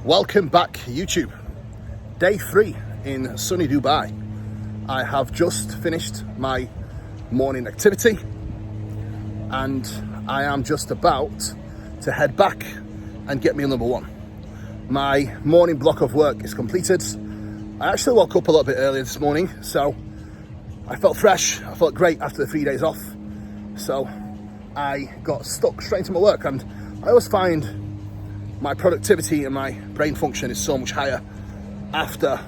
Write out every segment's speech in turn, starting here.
Welcome back, YouTube. Day 3 in sunny Dubai. I have just finished my morning activity and I am just about to head back and get meal number 1. My morning block of work is completed. I actually woke up a little bit earlier this morning, so I felt fresh. I felt great after the 3 days off. So I got stuck straight into my work, and I always find my productivity and my brain function is so much higher after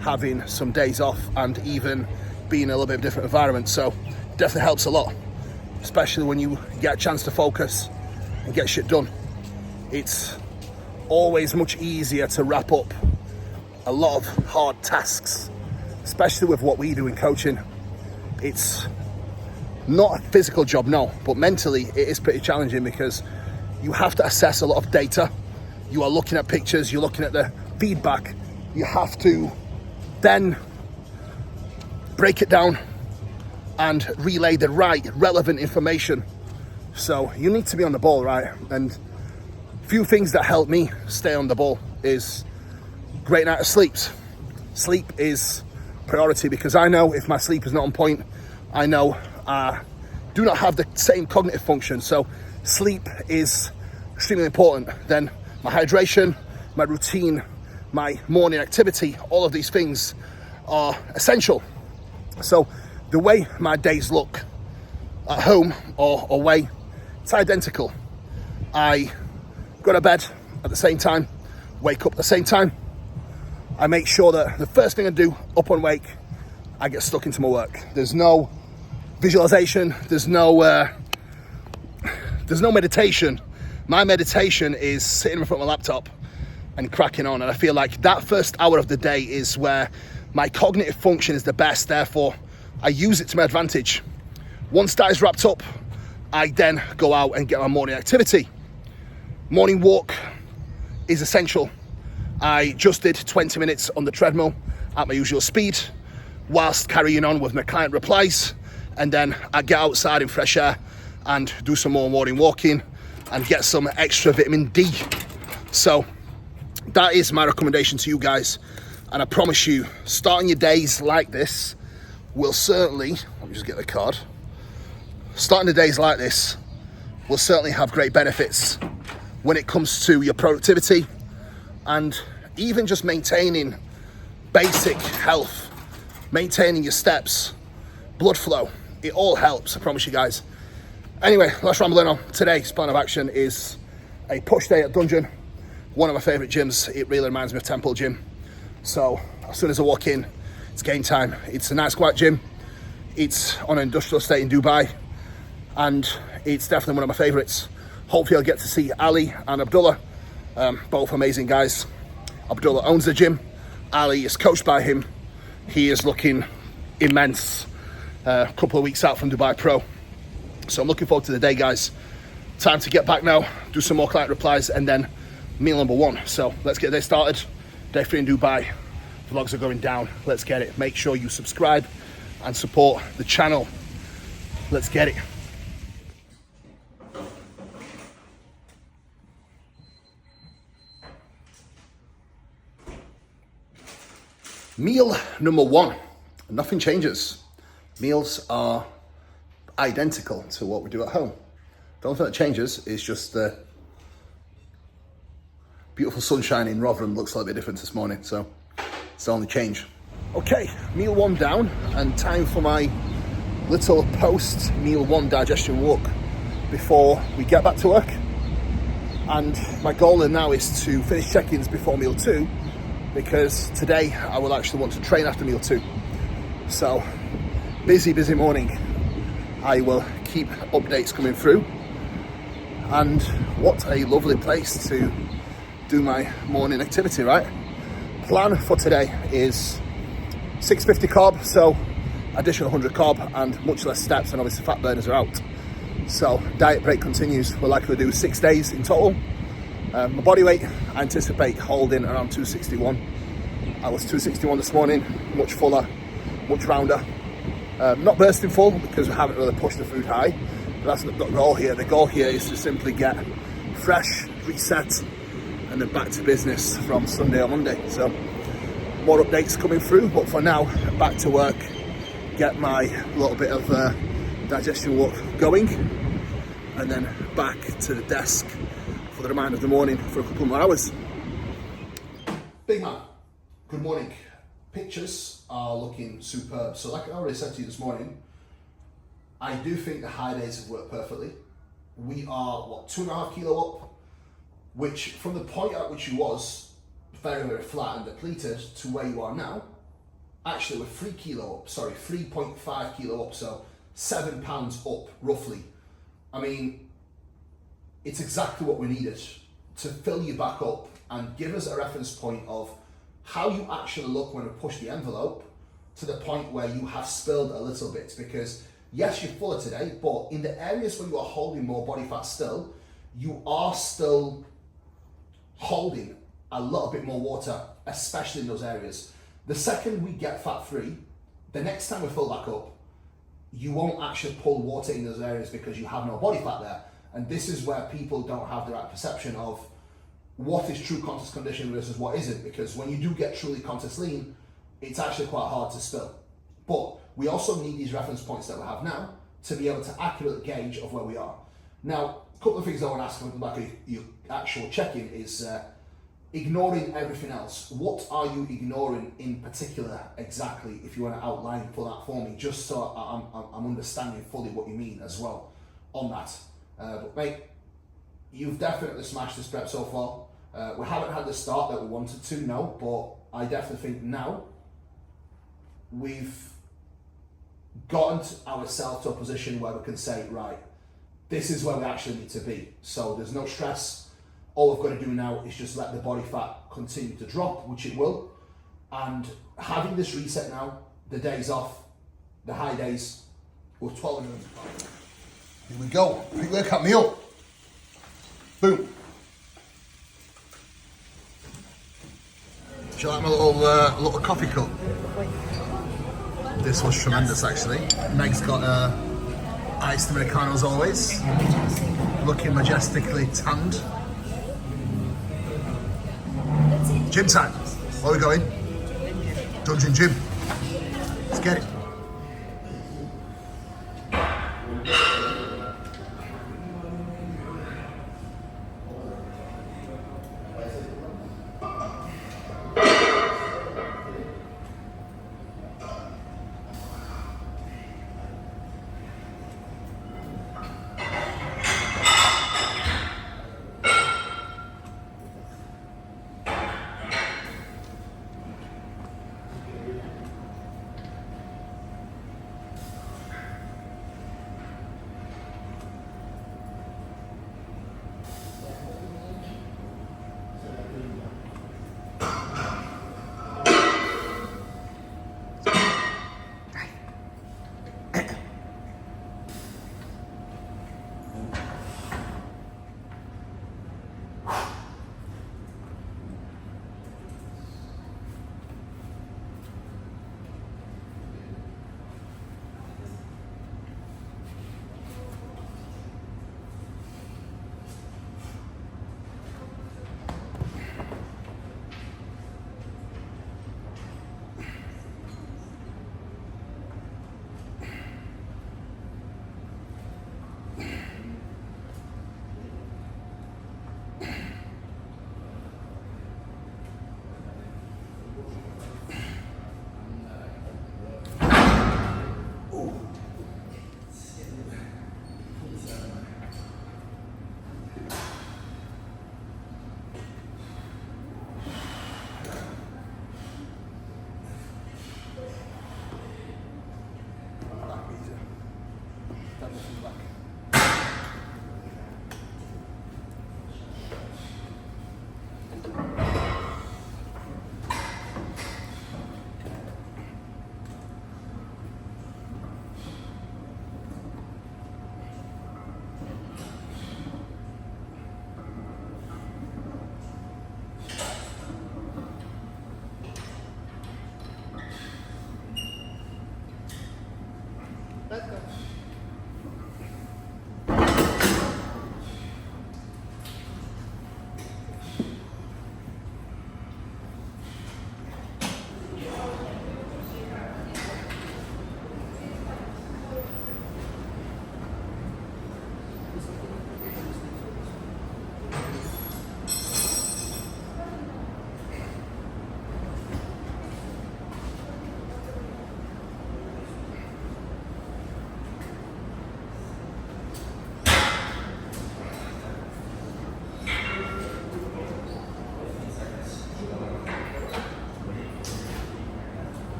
having some days off and even being in a little bit of a different environment. So definitely helps a lot, especially when you get a chance to focus and get shit done. It's always much easier to wrap up a lot of hard tasks, especially with what we do in coaching. It's not a physical job, no, but mentally it is pretty challenging because you have to assess a lot of data. You are looking at pictures, you're looking at the feedback. You have to then break it down and relay the right, relevant information. So you need to be on the ball, right? And few things that help me stay on the ball is great night of sleep. Sleep is priority because I know if my sleep is not on point, I know I do not have the same cognitive function. So sleep is extremely important. Then my hydration, my routine, my morning activity, all of these things are essential. So the way my days look at home or away, it's identical. I go to bed at the same time, wake up at the same time. I make sure that the first thing I do up and wake, I get stuck into my work. There's no visualization, there's no meditation. My meditation is sitting in front of my laptop and cracking on, and I feel like that first hour of the day is where my cognitive function is the best. Therefore, I use it to my advantage. Once that is wrapped up, I then go out and get my morning activity. Morning walk is essential. I just did 20 minutes on the treadmill at my usual speed whilst carrying on with my client replies, and then I get outside in fresh air and do some more morning walking and get some extra vitamin D. So that is my recommendation to you guys. And I promise you, starting your days like this will certainly, let me just get the card. Starting the days like this will certainly have great benefits when it comes to your productivity and even just maintaining basic health, maintaining your steps, blood flow. It all helps, I promise you guys. Anyway, let's ramble on. Today's plan of action is a push day at Dungeon, one of my favourite gyms. It really reminds me of Temple Gym. So as soon as I walk in, it's game time. It's a nice quiet gym. It's on an industrial estate in Dubai, and it's definitely one of my favourites. Hopefully I'll get to see Ali and Abdullah, both amazing guys. Abdullah owns the gym. Ali is coached by him. He is looking immense. A couple of weeks out from Dubai Pro. So I'm looking forward to the day, guys. Time to get back now, do some more client replies, and then meal number 1. So let's get this started. Day 3 in Dubai. Vlogs are going down. Let's get it. Make sure you subscribe and support the channel. Let's get it. Meal number 1. Nothing changes. Meals are identical to what we do at home. The only thing that changes is just the beautiful sunshine in Rotherham looks a little bit different this morning, so it's the only change. Okay, meal 1 down, and time for my little post meal 1 digestion walk before we get back to work. And my goal now is to finish check-ins before meal 2, because today I will actually want to train after meal 2. So busy morning. I will keep updates coming through, and what a lovely place to do my morning activity, right? Plan for today is 650 carb, so additional 100 carb and much less steps, and obviously fat burners are out. So diet break continues. We're likely to do 6 days in total. My body weight, I anticipate holding around 261. I was 261 this morning, much fuller, much rounder. Not bursting full because we haven't really pushed the food high, but that's not the goal here. The goal here is to simply get fresh, reset, and then back to business from Sunday or Monday. So more updates coming through, but for now, back to work, get my little bit of digestion walk going, and then back to the desk for the remainder of the morning for a couple more hours. Big man, good morning. Pictures are looking superb. So like I already said to you this morning, I do think the high days have worked perfectly. We are, 2.5 kilo up, which from the point at which you was very, very flat and depleted to where you are now, actually we're 3.5 kilo up, so 7 pounds up roughly. I mean, it's exactly what we needed to fill you back up and give us a reference point of how you actually look when we push the envelope to the point where you have spilled a little bit, because yes, you're fuller today, but in the areas where you are holding more body fat still, you are still holding a little bit more water, especially in those areas. The second we get fat free, the next time we fill back up, you won't actually pull water in those areas because you have no body fat there. And this is where people don't have the right perception of what is true contest condition versus what isn't, because when you do get truly contest lean, it's actually quite hard to spill. But we also need these reference points that we have now to be able to accurately gauge of where we are. Now, a couple of things I want to ask on the back of your actual check-in is ignoring everything else. What are you ignoring in particular exactly, if you want to outline for that for me, just so I'm understanding fully what you mean as well on that. But mate, you've definitely smashed this prep so far. We haven't had the start that we wanted to, no, but I definitely think now we've gotten ourselves to a position where we can say, right, this is where we actually need to be. So there's no stress. All we've got to do now is just let the body fat continue to drop, which it will. And having this reset now, the days off, the high days, with 12 minutes. Here we go, pre-workout meal. Boom. Do you like my little coffee cup? This was tremendous actually. Meg's got iced Americano as always. Looking majestically tanned. Gym time. Where are we going? Dungeon Gym. Let's get it.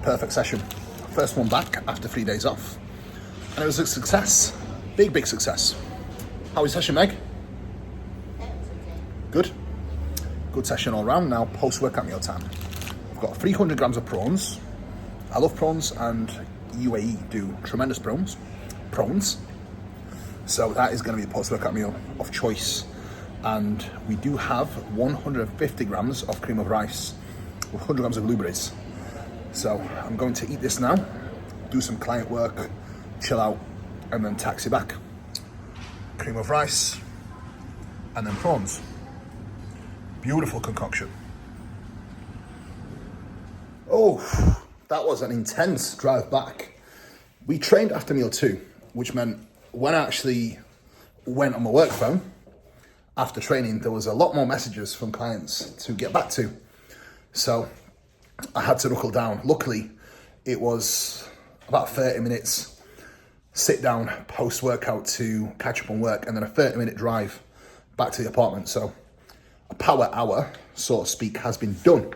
Perfect session. First one back after 3 days off. And it was a success. Big success. How was your session, Meg? Good? Good session all round. Now, post-workout meal time. I've got 300 grams of prawns. I love prawns, and UAE do tremendous prawns. So that is going to be the post-workout meal of choice. And we do have 150 grams of cream of rice with 100 grams of blueberries. So I'm going to eat this now, do some client work, chill out, and then taxi back. Cream of rice, and then prawns. Beautiful concoction. Oh, that was an intense drive back. We trained after meal 2, which meant when I actually went on my work phone, after training, there was a lot more messages from clients to get back to. So I had to knuckle down. Luckily, it was about 30 minutes sit down post-workout to catch up on work, and then a 30-minute drive back to the apartment. So a power hour, so to speak, has been done.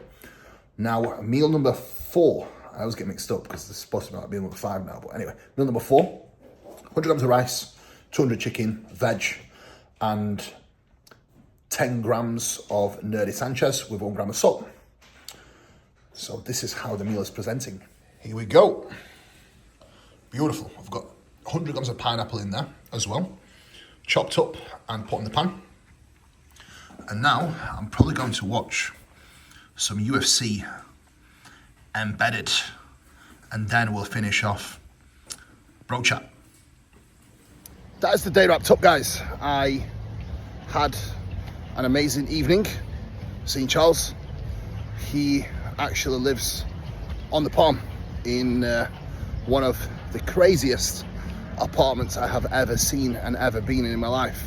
Now, meal number 4, I always get mixed up because it's supposed to be like meal number 5 now, but anyway, meal number 4, 100 grams of rice, 200 chicken, veg, and 10 grams of Nerdy Sanchez with 1 gram of salt. So this is how the meal is presenting. Here we go. Beautiful. I've got 100 grams of pineapple in there as well, chopped up and put in the pan. And now I'm probably going to watch some UFC embedded, and then we'll finish off bro chat. That is the day wrapped up, guys. I had an amazing evening seeing Charles. He actually lives on the Palm in one of the craziest apartments I have ever seen and ever been in my life.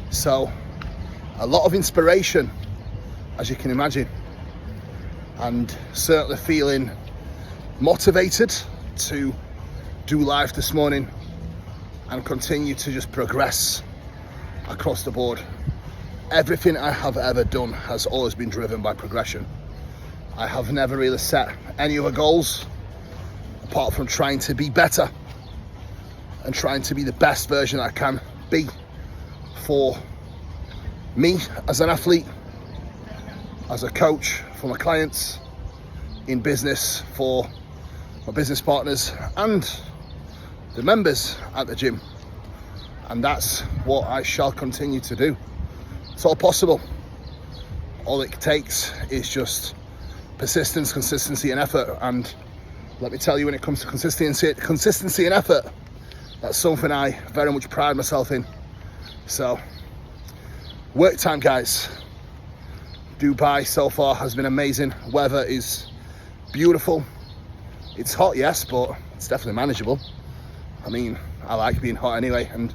So a lot of inspiration, as you can imagine, and certainly feeling motivated to do life this morning and continue to just progress across the board. Everything I have ever done has always been driven by progression. I have never really set any other goals apart from trying to be better and trying to be the best version I can be for me as an athlete, as a coach, for my clients, in business, for my business partners and the members at the gym. And that's what I shall continue to do. It's all possible. All it takes is just persistence, consistency and effort. And let me tell you, when it comes to consistency and effort, that's something I very much pride myself in. So, work time, guys. Dubai so far has been amazing. Weather is beautiful. It's hot, yes, but it's definitely manageable. I mean, I like being hot anyway, and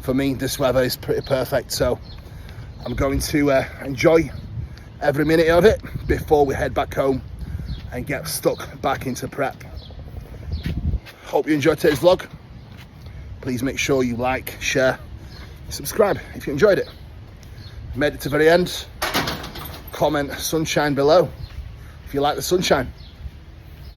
for me, this weather is pretty perfect. So I'm going to enjoy every minute of it before we head back home and get stuck back into prep. Hope you enjoyed today's vlog. Please make sure you like, share, subscribe if you enjoyed it. Made it to the very end. Comment sunshine below if you like the sunshine.